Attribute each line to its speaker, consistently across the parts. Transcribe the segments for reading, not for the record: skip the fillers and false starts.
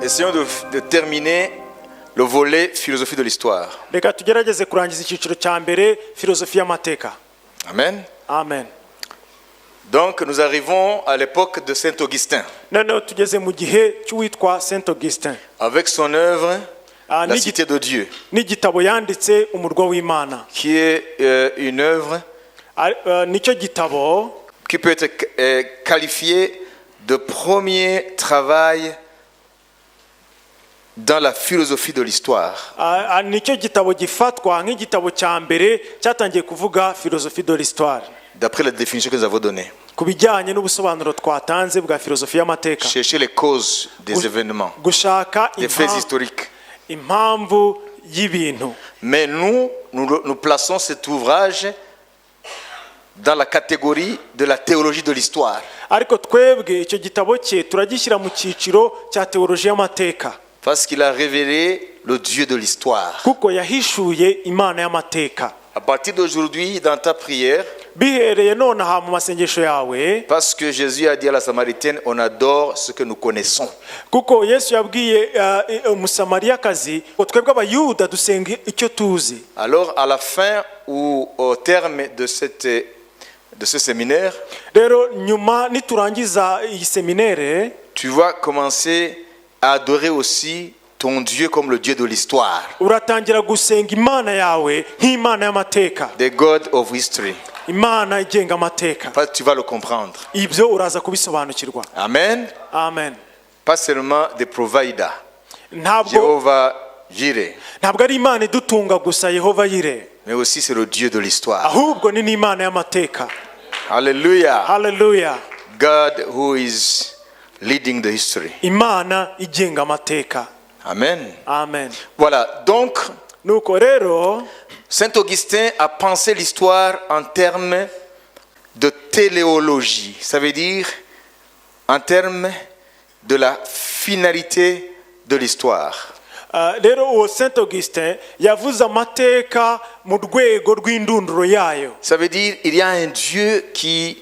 Speaker 1: essayons de terminer le volet philosophie de l'histoire.
Speaker 2: Reka tugerageze kurangiza icyiciro cya mbere filozofi y'amateka.
Speaker 1: Amen.
Speaker 2: Amen.
Speaker 1: Donc nous arrivons à l'époque de Saint Augustin.
Speaker 2: Noneho tugeze mu gihe cy'uwitwa Saint Augustin.
Speaker 1: Avec son œuvre La Cité de Dieu.
Speaker 2: N'igitabo yanditse umurwa w'Imana.
Speaker 1: Qui est une œuvre
Speaker 2: nicyo gitabo
Speaker 1: qui peut être qualifié de premier travail dans la philosophie de l'histoire.
Speaker 2: Nicyo gitabo gifatwa nk'igitabo cya mbere cyatangiye kuvuga philosophie de l'histoire.
Speaker 1: D'après la définition que nous avons donnée.
Speaker 2: Kubijyanye n'ubusobanuro twatanze bwa philosophie y'amateka.
Speaker 1: Chercher les causes des événements.
Speaker 2: Gushaka
Speaker 1: des faits historiques.
Speaker 2: Impamvu y'ibintu.
Speaker 1: Mais nous plaçons cet ouvrage dans la catégorie de la théologie de l'histoire.
Speaker 2: Ariko twebwe icyo gitabo cye turagishyira mu cyiciro cya teologie y'amateka.
Speaker 1: Parce qu'il a révélé le Dieu de l'histoire.
Speaker 2: Kuko yahishuye Imana y'amateka.
Speaker 1: À partir d'aujourd'hui, dans ta prière,
Speaker 2: bihereye nonaha mu masengesho yawe,
Speaker 1: parce que Jésus a dit à la Samaritaine, on adore ce que nous connaissons.
Speaker 2: Kuko Yesu yabwiye umusamariyakazi ko twebwe abayuda dusenga icyo tuzi.
Speaker 1: Alors à la fin ou au terme de ce séminaire,
Speaker 2: rero nyuma niturangiza iyi seminaire,
Speaker 1: tu vas commencer à adorer aussi ton Dieu comme le Dieu de l'histoire.
Speaker 2: Uratangira gusenga Imana yawe nk'Imana y'amateka.
Speaker 1: The God of history.
Speaker 2: Imana igenga amateka.
Speaker 1: Tu vas le comprendre.
Speaker 2: Ibyo uraza kubisobanukirwa.
Speaker 1: Amen.
Speaker 2: Amen.
Speaker 1: Pas seulement des providers. Jéhovah Jireh.
Speaker 2: Ntabwo ari Imana idutunga gusa Yehova Yire.
Speaker 1: Mais aussi c'est le Dieu de l'histoire.
Speaker 2: Ahubwo ni Imana y'amateka.
Speaker 1: Hallelujah.
Speaker 2: Hallelujah.
Speaker 1: God who is leading the history.
Speaker 2: Imana igenga amateka.
Speaker 1: Amen.
Speaker 2: Amen.
Speaker 1: Voilà, donc
Speaker 2: nuko rero
Speaker 1: Saint Augustin a pensé l'histoire en termes de téléologie. Ça veut dire en termes de la finalité de l'histoire.
Speaker 2: Rero Saint Augustin yavuze amateka mu rwego rw'indunduro yayo.
Speaker 1: Ça veut dire il y a un Dieu qui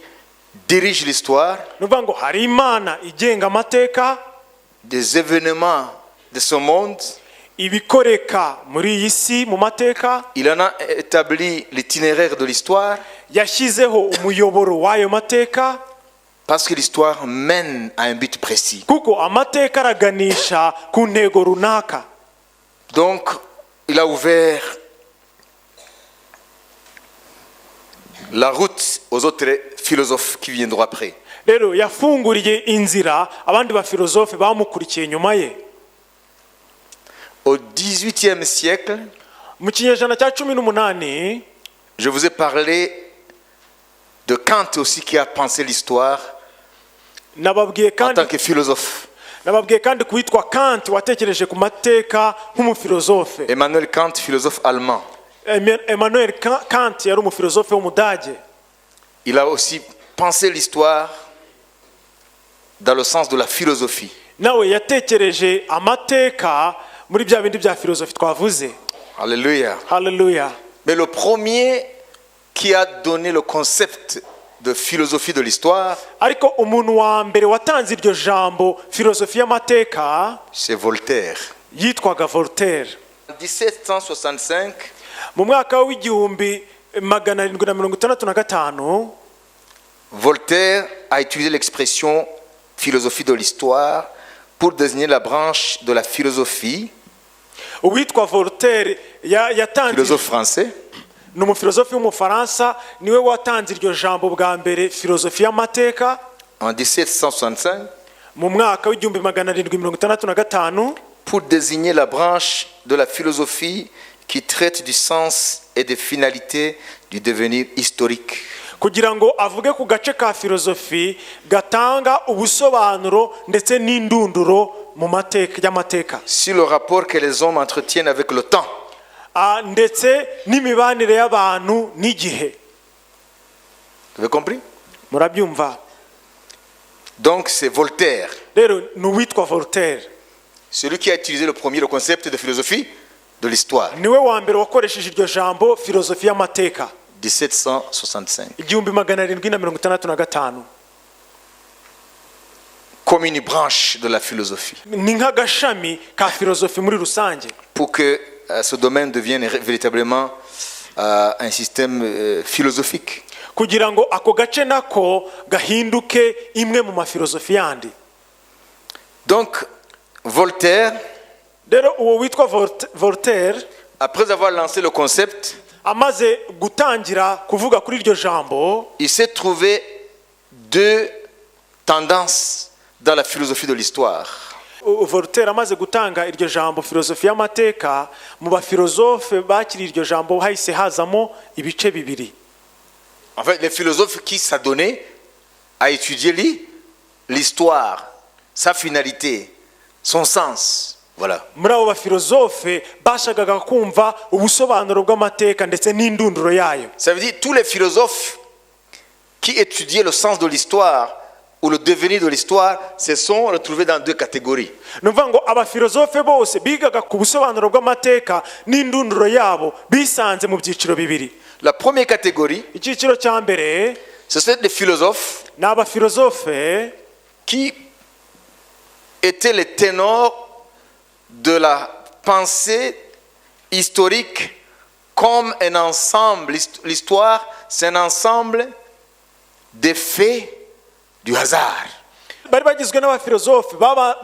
Speaker 1: dirige l'histoire.
Speaker 2: Nuvuga ngo hari Imana igenga amateka,
Speaker 1: des événements de ce monde.
Speaker 2: Ibikoreka muri iyi si mu mateka.
Speaker 1: Il en a établi l'itinéraire de l'histoire.
Speaker 2: Yashyizeho umuyoboro w'ayo mateka.
Speaker 1: Parce que l'histoire mène à un but précis.
Speaker 2: Kuko amateka araganisha ku ntego runaka.
Speaker 1: Donc, il a ouvert la route aux autres philosophes qui viendront après.
Speaker 2: Rero yafunguriye inzira abandi ba philosophe bamukurikiye nyuma ye.
Speaker 1: Au XVIIIe siècle,
Speaker 2: mu kinyejana cya 18,
Speaker 1: je vous ai parlé de Kant aussi qui a pensé l'histoire en tant que philosophe.
Speaker 2: Nababwiye kandi kuitwa Kant watekereje ku mateka nk'umufilosofe.
Speaker 1: Emmanuel Kant, philosophe allemand.
Speaker 2: Emmanuel Kant yari umufilosofe w'umudage.
Speaker 1: Il a aussi pensé l'histoire dans le sens de la philosophie.
Speaker 2: Nawe yatekereje amateka muri bya bindi bya filosofi twavuze.
Speaker 1: Alléluia.
Speaker 2: Hallelujah.
Speaker 1: Mais le premier qui a donné le concept de philosophie de l'histoire,
Speaker 2: ariko umuntu wa mbere watanze iryo jambo filosofi y'amateka,
Speaker 1: c'est Voltaire.
Speaker 2: Yitwaga Voltaire.
Speaker 1: En 1765,
Speaker 2: mu mwaka w'igihumbi 1765,
Speaker 1: Voltaire a utilisé l'expression philosophie de l'histoire pour désigner la branche de la philosophie.
Speaker 2: Uwitwa Voltaire yatanze,
Speaker 1: philosophe français.
Speaker 2: N'umufilosofi w'umufaransa niwe watanze iryo jambo bwa mbere filosofi y'amateka.
Speaker 1: En 1765,
Speaker 2: mu mwaka w'igihumbi 1765,
Speaker 1: pour désigner la branche de la philosophie qui traite du sens et des finalités du devenir historique.
Speaker 2: Kugira ngo avuge ku gace ka filosofi gatanga ubusobanuro ndetse n'indunduro mu mateka y'amateka.
Speaker 1: Sur le rapport que les hommes entretiennent avec le temps.
Speaker 2: Ndetse n'imibanire y'abantu n'igihe.
Speaker 1: Vous avez compris?
Speaker 2: Murabyumva?
Speaker 1: Donc c'est Voltaire.
Speaker 2: Rero n'uwitwa Voltaire.
Speaker 1: Celui qui a utilisé le concept de philosophie de l'histoire.
Speaker 2: Niwe wa mbere wakoresheje iryo jambo filosofi y'amateka.
Speaker 1: 1765.
Speaker 2: 1765.
Speaker 1: comme une branche de la philosophie,
Speaker 2: ni nk'agashami ka filozofi muri rusange,
Speaker 1: pour que ce domaine devienne véritablement un système philosophique.
Speaker 2: kugira ngo ako gace nako gahinduke imwe mu mafilozofi yandi.
Speaker 1: Donc, Voltaire,
Speaker 2: Rero uwo witwa Voltaire,
Speaker 1: après avoir lancé le concept,
Speaker 2: amaze gutangira kuvuga kuri iryo jambo,
Speaker 1: il s'est trouvé deux tendances dans la philosophie de l'histoire.
Speaker 2: Voltaire amaze gutanga iryo jambo filozofi y'amateka, mu bafilozofe bakiri iryo jambo hahise hazamo ibice bibiri.
Speaker 1: En fait, les philosophes qui s'adonnaient à étudier l'histoire, sa finalité, son sens. Voilà.
Speaker 2: Muri abo bafilozofe bashakaga kumva ubusobanuro bw'amateka ndetse n'indunduro yayo.
Speaker 1: Ça veut dire tous les philosophes qui étudiaient le sens de l'histoire ou le devenir de l'histoire se sont retrouvés dans deux catégories.
Speaker 2: Numva ngo abafilozofe bose bigaga ku busobanuro bw'amateka n'indunduro yabo bisanze mu byiciro bibiri.
Speaker 1: La première catégorie,
Speaker 2: Icyiciro cya mbere
Speaker 1: ce sont des philosophes
Speaker 2: ni abafilozofe
Speaker 1: qui étaient les ténors de la pensée historique comme un ensemble. L'histoire, c'est un ensemble des faits du hasard.
Speaker 2: bari bagizwe n'abafilozofe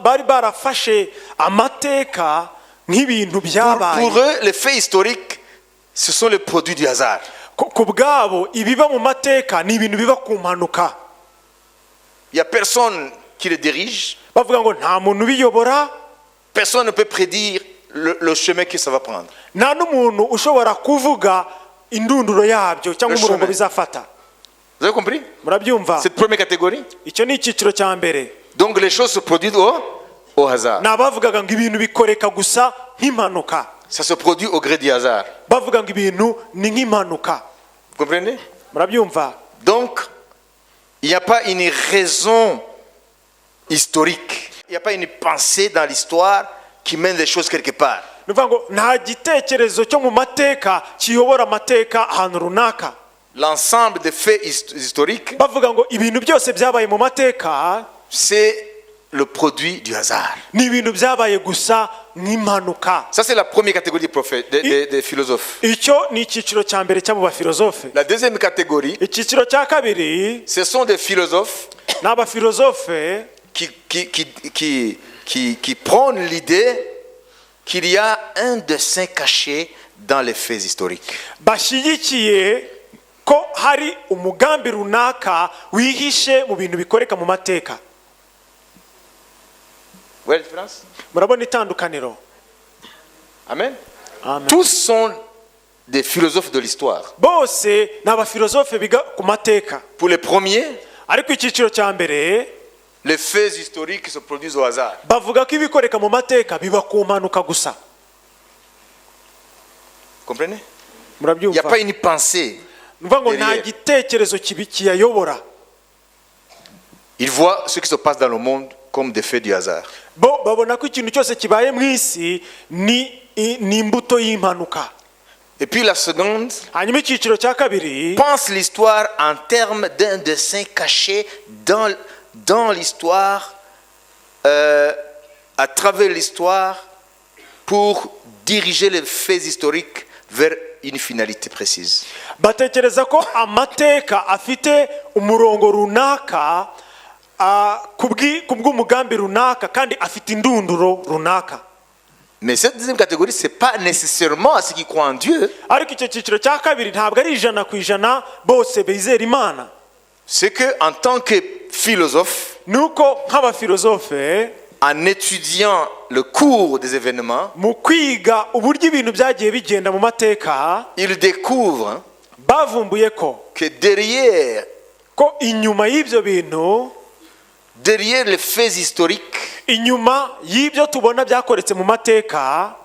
Speaker 2: bari barafashe amateka nk'ibintu byabaye.
Speaker 1: Pour eux, les faits historiques, ce sont les produits du hasard.
Speaker 2: Ku bwabo ibiba mu mateka ni ibintu biba ku mpanuka.
Speaker 1: Il n'y a personne qui les dirige.
Speaker 2: Bavuga ngo nta muntu ubiyobora,
Speaker 1: Personne ne peut prédire le chemin que ça va prendre.
Speaker 2: nta n'umuntu ushobora kuvuga indunduro yabyo cyangwa
Speaker 1: Le
Speaker 2: umurongo
Speaker 1: chemin.
Speaker 2: bizafata.
Speaker 1: Vous avez compris?
Speaker 2: Murabyumva?
Speaker 1: Cette première catégorie.
Speaker 2: Icyo ni icyiciro cya mbere.
Speaker 1: Donc les choses se produisent au hasard.
Speaker 2: Ni abavugaga ngo ibintu bikoreka gusa nk'impanuka.
Speaker 1: Ça se produit au gré du hasard.
Speaker 2: Bavuga ngo ibintu ni nk'impanuka.
Speaker 1: Vous comprenez?
Speaker 2: Murabyumva?
Speaker 1: Donc, il n'y a pas une raison historique. Il n'y a pas une pensée dans l'histoire qui mène les choses quelque part.
Speaker 2: Ni ukuvuga ngo nta gitekerezo cyo mu mateka kiyobora amateka ahantu runaka.
Speaker 1: L'ensemble des faits historiques,
Speaker 2: Bavuga ngo ibintu byose byabaye mu mateka
Speaker 1: c'est le produit du hasard.
Speaker 2: ni ibintu byabaye gusa nk'impanuka.
Speaker 1: Ça, c'est la première catégorie des prophètes, des philosophes.
Speaker 2: Icyo ni icyiciro cya mbere cy'abo bafilozofe.
Speaker 1: La deuxième catégorie,
Speaker 2: Icyiciro cya kabiri
Speaker 1: ce sont des philosophes
Speaker 2: ni abafilozofe
Speaker 1: qui prônent l'idée qu'il y a un dessein caché dans les faits historiques.
Speaker 2: bashyigikiye ko hari umugambi runaka wihishe mu bintu bikoreka mu mateka.
Speaker 1: Vous voyez la différence?
Speaker 2: Murabona itandukaniro?
Speaker 1: Amen.
Speaker 2: Amen.
Speaker 1: Tous sont des philosophes de l'histoire.
Speaker 2: Bose ni abafilozofe biga ku mateka.
Speaker 1: Pour les premiers,
Speaker 2: Ariko icyiciro cya mbere
Speaker 1: les faits historiques se produisent au hasard.
Speaker 2: bavuga ko ibikoreka mu mateka biba ku mpanuka gusa.
Speaker 1: Comprenez? Il n'y
Speaker 2: Murabyumva?
Speaker 1: a pas une pensée.
Speaker 2: Ni ukuvuga ngo nta
Speaker 1: derrière.
Speaker 2: gitekerezo kiyayobora.
Speaker 1: Ils voient ce qui se passe dans le monde comme des faits du hasard.
Speaker 2: Bo babona ko ikintu cyose kibaye mu isi ni imbuto y'impanuka.
Speaker 1: Et puis la seconde
Speaker 2: Hanyuma icyiciro cya kabiri
Speaker 1: pense l'histoire en termes d'un dessein caché dans l'histoire, à travers l'histoire, pour diriger les faits historiques vers une finalité précise.
Speaker 2: batekereza ko amateka afite umurongo runaka ku bw'umugambi runaka kandi afite indunduro runaka.
Speaker 1: Mais cette deuxième catégorie, ce n'est pas nécessairement à ceux qui croient en Dieu.
Speaker 2: Ariko icyo cyiciro cya kabiri ntabwo ari 100% bose bizera Imana.
Speaker 1: C'est qu'en tant que philosophe,
Speaker 2: Nuko nk'abafilozofe
Speaker 1: en étudiant le cours des événements,
Speaker 2: mu kwiga uburyo ibintu byagiye bigenda mu mateka
Speaker 1: ils découvrent
Speaker 2: bavumbuye
Speaker 1: que derrière
Speaker 2: ko inyuma y'ibyo bintu,
Speaker 1: les faits historiques,
Speaker 2: inyuma y'ibyo tubona byakoretse mu mateka,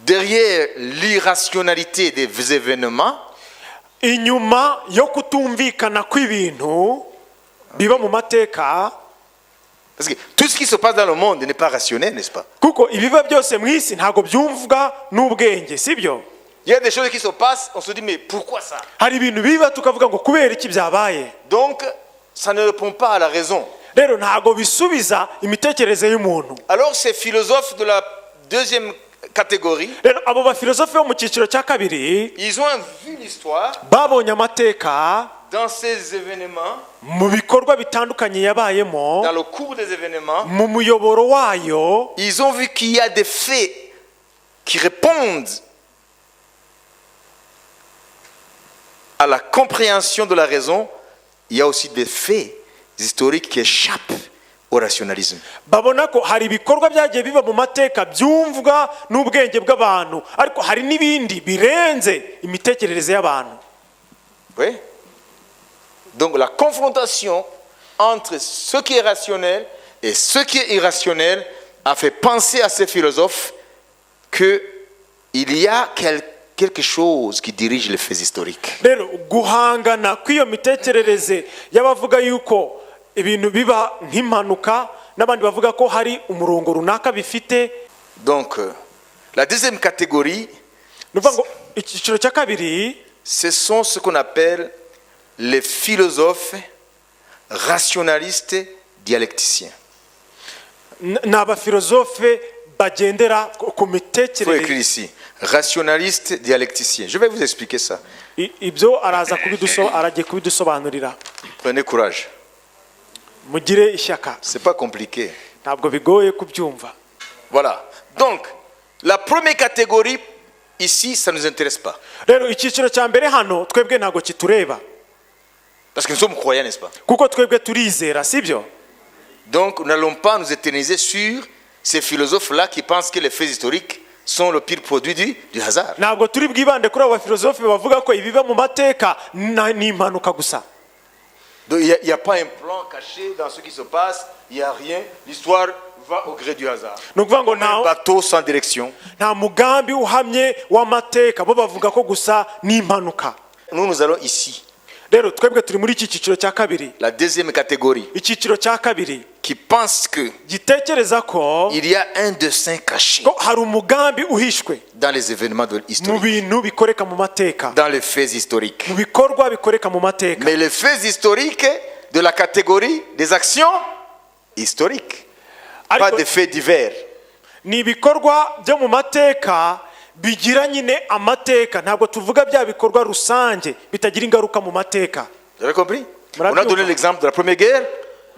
Speaker 1: derrière l'irrationalité des événements,
Speaker 2: inyuma yo kutumvikana kw'ibintu biba mu mateka,
Speaker 1: parce que tout ce qui se passe dans le monde n'est pas rationnel, n'est-ce pas?
Speaker 2: kuko ibiba byose mu isi ntabwo byumvwa n'ubwenge, sibyo?
Speaker 1: Il y a des choses qui se passent, on se dit mais pourquoi ça?
Speaker 2: Hari ibintu biba tukavuga ngo kubera iki byabaye.
Speaker 1: Donc ça ne répond pas à la raison.
Speaker 2: rero ntago bisubiza imitekerereze y'umuntu.
Speaker 1: Alors ces philosophes de la deuxième catégorie,
Speaker 2: Rero abo bafilozofe bo mu cyiciro cya kabiri
Speaker 1: ils ont vu l'histoire
Speaker 2: babonye amateka
Speaker 1: dans ces événements,
Speaker 2: mu bikorwa bitandukanye yabayemo,
Speaker 1: dans le cours des événements.
Speaker 2: mu muyoboro wayo.
Speaker 1: Ils ont vu qu'il y a des faits qui répondent à la compréhension de la raison. Il y a aussi des faits historiques qui échappent au rationalisme.
Speaker 2: Babona ko hari ibikorwa byagiye biba mu mateka byumvwa n'ubwenge bw'abantu, ariko hari n'ibindi birenze imitekerereze y'abantu.
Speaker 1: Oui. Donc la confrontation entre ce qui est rationnel et ce qui est irrationnel a fait penser à ces philosophes qu'il y a quelque chose qui dirige les faits historiques.
Speaker 2: Rero guhangana kw'iyo mitekerereze y'abavuga yuko ibintu biba nk'impanuka n'abandi bavuga ko hari umurongo runaka bifite.
Speaker 1: Donc la deuxième catégorie,
Speaker 2: Nuvuga ngo icyiciro cya kabiri
Speaker 1: ce sont ce qu'on appelle les philosophes rationalistes dialecticiens.
Speaker 2: ni abafilozofe bagendera ku
Speaker 1: Il faut écrire
Speaker 2: mitekerereze.
Speaker 1: ici, rationalistes dialecticiens. Je vais vous expliquer ça.
Speaker 2: Ibyo aragiye kubidusobanurira.
Speaker 1: Prenez courage.
Speaker 2: Mugire ishyaka,
Speaker 1: C'est pas compliqué.
Speaker 2: ntabwo bigoye kubyumva.
Speaker 1: Voilà. Donc, la première catégorie, ici, ça ne nous intéresse pas.
Speaker 2: Rero icyiciro cya mbere hano twebwe ntabwo kitureba,
Speaker 1: Parce que nous sommes croyants, n'est-ce pas?
Speaker 2: kuko twebwe turizera, sibyo?
Speaker 1: Donc, nous n'allons pas nous éterniser sur ces philosophes-là qui pensent que les faits historiques sont le pire produit du hasard.
Speaker 2: Ntabwo turi bwibande kuri abo bafilozofe bavuga ko ibiba mu mateka ni impanuka gusa.
Speaker 1: Donc, il n'y a pas un plan caché dans ce qui se passe, il n'y a rien. L'histoire va au gré du hasard.
Speaker 2: Ni ukuvuga ngo
Speaker 1: Un bateau sans direction.
Speaker 2: nta mugambi uhamye w'amateka, bo bavuga ko gusa ni impanuka.
Speaker 1: Nous allons ici.
Speaker 2: Rero twebwe turi muri iki cyiciro cya kabiri.
Speaker 1: La deuxième catégorie,
Speaker 2: Icyiciro cya kabiri
Speaker 1: qui pense qu'il
Speaker 2: gitekereza ko
Speaker 1: y a un dessein caché
Speaker 2: hari umugambi uhishwe
Speaker 1: dans les événements
Speaker 2: mu
Speaker 1: historiques,
Speaker 2: bintu bikoreka mu mateka,
Speaker 1: dans les faits historiques.
Speaker 2: mu bikorwa bikoreka mu mateka.
Speaker 1: Mais les faits historiques de la catégorie des actions historiques, pas
Speaker 2: Ariko
Speaker 1: des faits divers.
Speaker 2: ni ibikorwa byo mu mateka bigira nyine amateka, ntabwo tuvuga bya bikorwa rusange bitagira ingaruka mu mateka.
Speaker 1: Vous avez compris?
Speaker 2: Bravo.
Speaker 1: On a donné l'exemple de la Première Guerre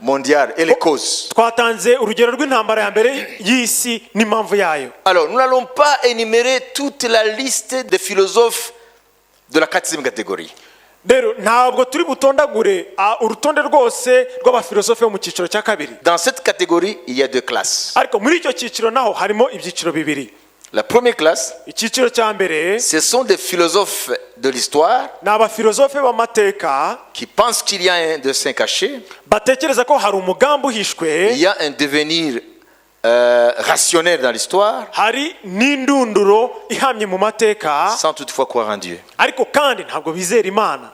Speaker 1: mondiale et les causes.
Speaker 2: Twatanze urugero rw'intambara ya mbere y'isi n'impamvu yayo.
Speaker 1: Alors, nous n'allons pas énumérer toute la liste des philosophes de la quatrième catégorie.
Speaker 2: Rero ntabwo turi butondagure urutonde rwose rw'abafilosofe bo mu cyiciro cya kabiri.
Speaker 1: Dans cette catégorie, il y a deux classes.
Speaker 2: Ariko muri icyo cyiciro naho harimo ibyiciro bibiri.
Speaker 1: La première classe,
Speaker 2: Icyiciro cya mbere
Speaker 1: ce sont des philosophes de l'histoire
Speaker 2: ni abafilosofe b'amateka
Speaker 1: qui pensent qu'il y a un dessein caché,
Speaker 2: batekereza ko hari umugambi uhishwe,
Speaker 1: il y a un devenir rationnel dans l'histoire,
Speaker 2: hari n'indunduro ihamye mu mateka,
Speaker 1: sans toutefois croire en Dieu.
Speaker 2: ariko kandi ntabwo bizera Imana.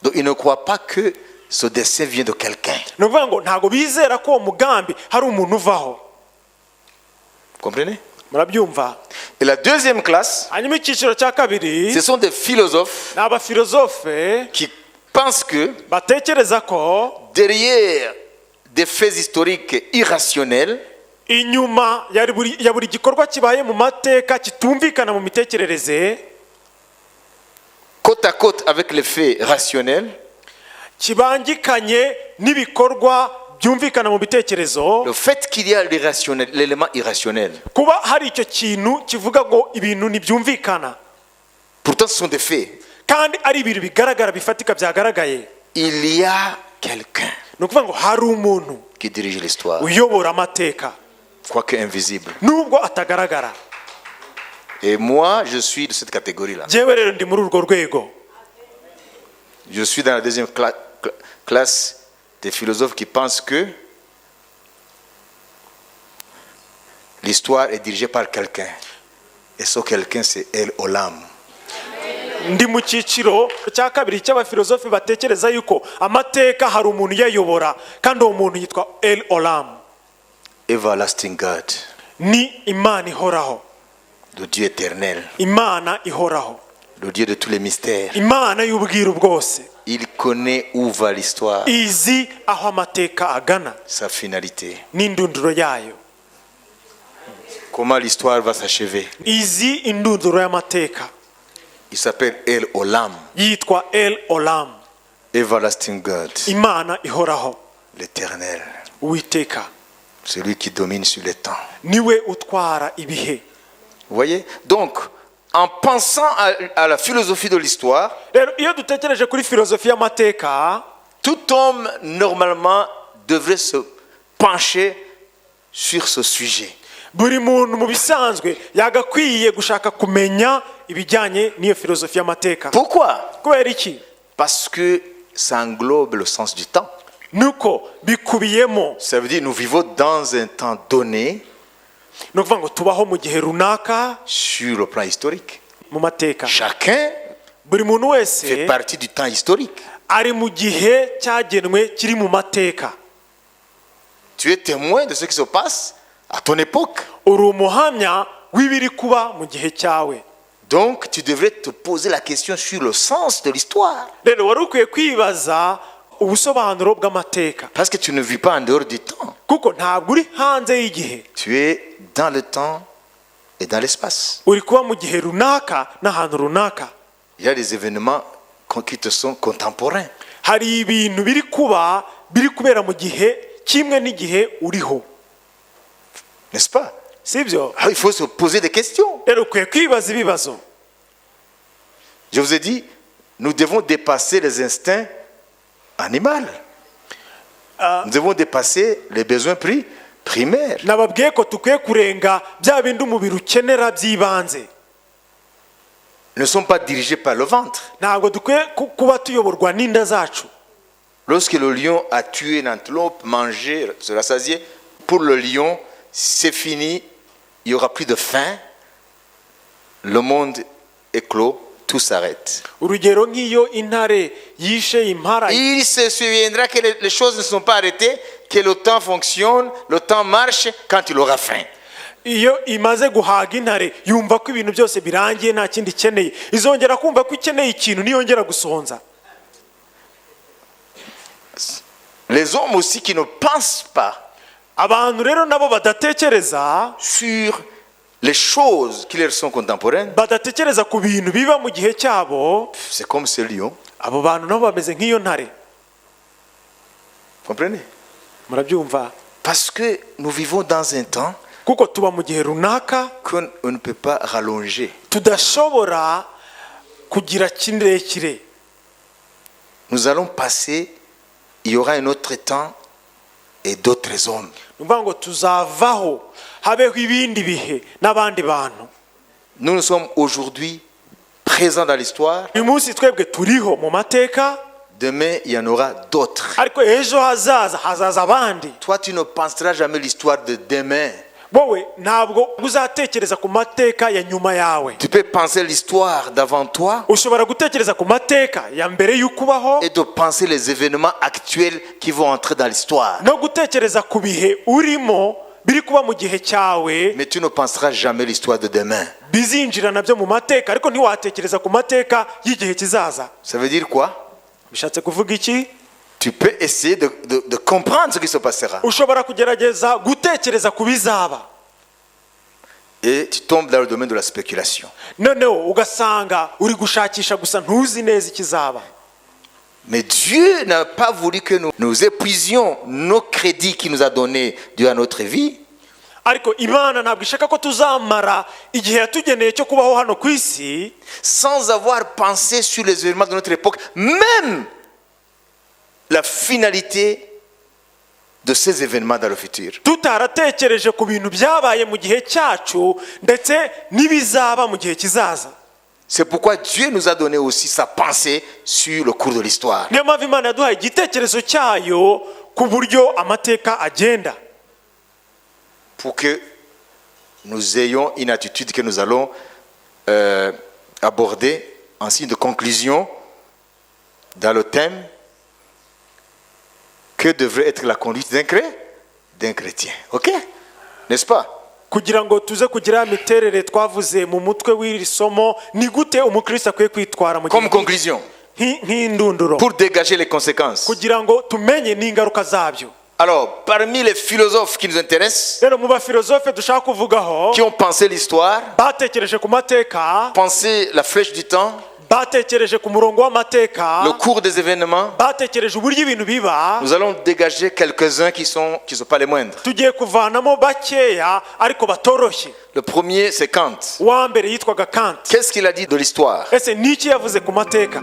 Speaker 1: Donc, ils ne croient pas que ce dessein vient de quelqu'un.
Speaker 2: Ni ukuvuga ngo ntabwo bizera ko uwo mugambi hari umuntu uvaho.
Speaker 1: Vous comprenez?
Speaker 2: Murabyumva?
Speaker 1: Et la deuxième classe,
Speaker 2: Hanyuma icyiciro cya kabiri
Speaker 1: ce sont des philosophes
Speaker 2: ni abafilosofe
Speaker 1: qui pensent que
Speaker 2: batekereza ko
Speaker 1: derrière des faits historiques irrationnels,
Speaker 2: inyuma ya buri gikorwa kibaye mu mateka kitumvikana mu mitekerereze,
Speaker 1: côte à côte avec les faits rationnels,
Speaker 2: kibangikanye n'ibikorwa byumvikana mu bitekerezo,
Speaker 1: le fait qu'il y a l'élément irrationnel,
Speaker 2: kuba hari icyo kintu kivuga ngo ibintu ntibyumvikana
Speaker 1: pourtant ce sont des faits.
Speaker 2: kandi ari ibintu bigaragara bifatika byagaragaye,
Speaker 1: Il y a quelqu'un
Speaker 2: ni ukuvuga ngo hari umuntu
Speaker 1: qui dirige l'histoire,
Speaker 2: uyobora amateka
Speaker 1: quoique invisible.
Speaker 2: nubwo atagaragara.
Speaker 1: Et moi, je suis de cette catégorie-là.
Speaker 2: Jewe rero ndi muri urwo rwego.
Speaker 1: Je suis dans la deuxième classe des philosophes qui pensent que l'histoire est dirigée par quelqu'un. Et ce quelqu'un, c'est El Olam.
Speaker 2: Ndi mu cyiciro cya kabiri cy'abafilosofi batekereza yuko amateka hari umuntu uyayobora, kandi uwo muntu yitwa El Olam.
Speaker 1: Everlasting God,
Speaker 2: Ni Imana ihoraho,
Speaker 1: le Dieu éternel,
Speaker 2: Imana ihoraho,
Speaker 1: le Dieu de tous les mystères.
Speaker 2: Imana y'ubwiru bwose.
Speaker 1: il connaît où va l'histoire,
Speaker 2: izi aho amateka agana
Speaker 1: sa finalité.
Speaker 2: n'indunduro yayo,
Speaker 1: Comment l'histoire va s'achever.
Speaker 2: izi indunduro y'amateka.
Speaker 1: Il s'appelle El Olam,
Speaker 2: Yitwa El Olam,
Speaker 1: Everlasting God,
Speaker 2: Imana ihoraho,
Speaker 1: l'Éternel,
Speaker 2: Uwiteka,
Speaker 1: celui qui domine sur les temps.
Speaker 2: niwe utwara ibihe.
Speaker 1: Vous voyez? Donc, en pensant à la philosophie de l'histoire,
Speaker 2: Rero iyo dutekereje kuri filozofi y'amateka,
Speaker 1: tout homme, normalement, devrait se pencher sur ce sujet.
Speaker 2: buri muntu mu bisanzwe yagakwiye gushaka kumenya ibijyanye n'iyo filozofi y'amateka.
Speaker 1: Pourquoi?
Speaker 2: Kubera iki?
Speaker 1: Parce que ça englobe le sens du temps.
Speaker 2: Nuko bikubiyemo,
Speaker 1: Ça veut dire que nous vivons dans un temps donné
Speaker 2: ni ukuvuga ngo tubaho mu gihe runaka
Speaker 1: sur le plan historique.
Speaker 2: mu mateka.
Speaker 1: Chacun
Speaker 2: Buri muntu wese
Speaker 1: fait partie du temps historique.
Speaker 2: ari mu gihe cyagenwe kiri mu mateka.
Speaker 1: Tu es témoin de ce qui se passe à ton époque.
Speaker 2: Uri umuhamya w'ibiri kuba mu gihe cyawe.
Speaker 1: Donc, tu devrais te poser la question sur le sens de l'histoire.
Speaker 2: Rero wari ukwiye kwibaza ubusobanuro bw'amateka,
Speaker 1: Parce que tu ne vis pas en dehors du temps.
Speaker 2: kuko ntabwo uri hanze y'igihe,
Speaker 1: Tu es dans le temps et dans l'espace.
Speaker 2: uri kuba mu gihe runaka n'ahantu runaka.
Speaker 1: Il y a des événements qui te sont contemporains.
Speaker 2: Hari ibintu biri kuba biri kubera mu gihe kimwe n'igihe uriho,
Speaker 1: N'est-ce pas?
Speaker 2: sibyo?
Speaker 1: Alors, il faut se poser des questions.
Speaker 2: Rero ukwiye kwibaza ibibazo.
Speaker 1: Je vous ai dit, nous devons dépasser les instincts animaux. Nous devons dépasser les besoins primaires.
Speaker 2: Nababwiye ko tukwiye kurenga bya bindi umubiri ukenera by'ibanze.
Speaker 1: Nous ne sommes pas dirigés par le ventre.
Speaker 2: Ntabwo dukwiye kuba tuyoborwa n'inda zacu.
Speaker 1: Lorsque le lion a tué une antilope, mangé, se rassasié, pour le lion, c'est fini, il n'y aura plus de faim, le monde est clos, tout s'arrête.
Speaker 2: Urugero nk'iyo intare yishe impara,
Speaker 1: Il se souviendra que les choses ne sont pas arrêtées, que le temps fonctionne, le temps marche quand il aura faim.
Speaker 2: iyo imaze guhaga intare yumva ko ibintu byose birangiye nta kindi ikeneye, izongera kumva ko ikeneye ikintu niyongera gusonza.
Speaker 1: Les hommes aussi qui ne pensent pas
Speaker 2: Abantu rero nabo badatekereza,
Speaker 1: sur les choses qui leur sont contemporaines,
Speaker 2: badatekereza ku bintu biba mu gihe cyabo,
Speaker 1: c'est comme ce lion.
Speaker 2: abo bantu nabo bameze nk'iyo ntare.
Speaker 1: Comprenez?
Speaker 2: Murabyumva?
Speaker 1: Parce que nous vivons dans un temps
Speaker 2: Kuko tuba mu gihe runaka
Speaker 1: qu'on ne peut pas rallonger.
Speaker 2: tudashobora kugira kirekire.
Speaker 1: Nous allons passer, il y aura un autre temps et d'autres hommes.
Speaker 2: Ni ukuvuga ngo tuzavaho habeho ibindi bihe n'abandi bantu.
Speaker 1: Nous sommes aujourd'hui présents dans l'histoire.
Speaker 2: Uyu munsi twebwe turiho mu mateka,
Speaker 1: Demain, il y en aura d'autres.
Speaker 2: ariko ejo hazaza abandi.
Speaker 1: Toi, tu ne penseras jamais l'histoire de demain.
Speaker 2: Wowe ntabwo uzatekereza ku mateka ya nyuma yawe.
Speaker 1: Tu peux penser l'histoire d'avant toi
Speaker 2: Ushobora gutekereza ku mateka ya mbere y'ukubaho
Speaker 1: et de penser les événements actuels qui vont entrer dans l'histoire.
Speaker 2: no gutekereza ku bihe urimo biri kuba mu gihe cyawe,
Speaker 1: Mais tu ne penseras jamais l'histoire de demain.
Speaker 2: bizinjira nabyo mu mateka, ariko ntiwatekereza ku mateka y'igihe kizaza.
Speaker 1: Ça veut dire quoi?
Speaker 2: Bishatse kuvuga iki?
Speaker 1: Tu peux essayer de comprendre ce qui se passera.
Speaker 2: Ushobora kugerageza gutekereza ku bizaba,
Speaker 1: Et tu tombes dans le domaine de la spéculation.
Speaker 2: noneho ugasanga uri gushakisha gusa ntuzi neza ikizaba.
Speaker 1: Mais Dieu n'a pas voulu que nous épuisions nos crédits qu'il nous a donnés durant notre vie.
Speaker 2: Ariko Imana ntabwo ishaka ko tuzamara igihe yatugeneye cyo kubaho hano ku isi
Speaker 1: Sans avoir pensé sur les événements de notre époque, même la finalité de ces événements dans le futur.
Speaker 2: tutaratekereje ku bintu byabaye mu gihe cyacu ndetse n'ibizaba mu gihe kizaza.
Speaker 1: C'est pourquoi Dieu nous a donné aussi sa pensée sur le cours de l'histoire.
Speaker 2: Niyo mpamvu Imana yaduhaye igitekerezo cyayo ku buryo amateka agenda,
Speaker 1: Pour que nous ayons une attitude que nous allons aborder en signe de conclusion dans le thème que devrait être la conduite d'un chrétien. Ok? N'est-ce pas?
Speaker 2: kugira ngo tuze kugira imiterere twavuze mu mutwe w'iri somo. Ni gute umukristo akwiye kwitwara mu
Speaker 1: Comme
Speaker 2: gihe
Speaker 1: conclusion,
Speaker 2: nk'indunduro
Speaker 1: pour dégager les conséquences.
Speaker 2: kugira ngo tumenye n'ingaruka zabyo.
Speaker 1: Alors, parmi les philosophes qui nous intéressent,
Speaker 2: rero mu bafilozofe dushaka kuvugaho
Speaker 1: qui ont pensé l'histoire,
Speaker 2: batekereje ku mateka,
Speaker 1: pensé la flèche du temps,
Speaker 2: batekereje ku murongo w'amateka,
Speaker 1: le cours des événements,
Speaker 2: batekereje uburyo ibintu biba,
Speaker 1: nous allons dégager quelques-uns qui sont pas les moindres.
Speaker 2: tugiye kuvanamo bakeya ariko batoroshye.
Speaker 1: Le premier, c'est Kant.
Speaker 2: uwa mbere yitwaga Kant.
Speaker 1: Qu'est-ce qu'il a dit de l'histoire?
Speaker 2: ese niki yavuze ku mateka?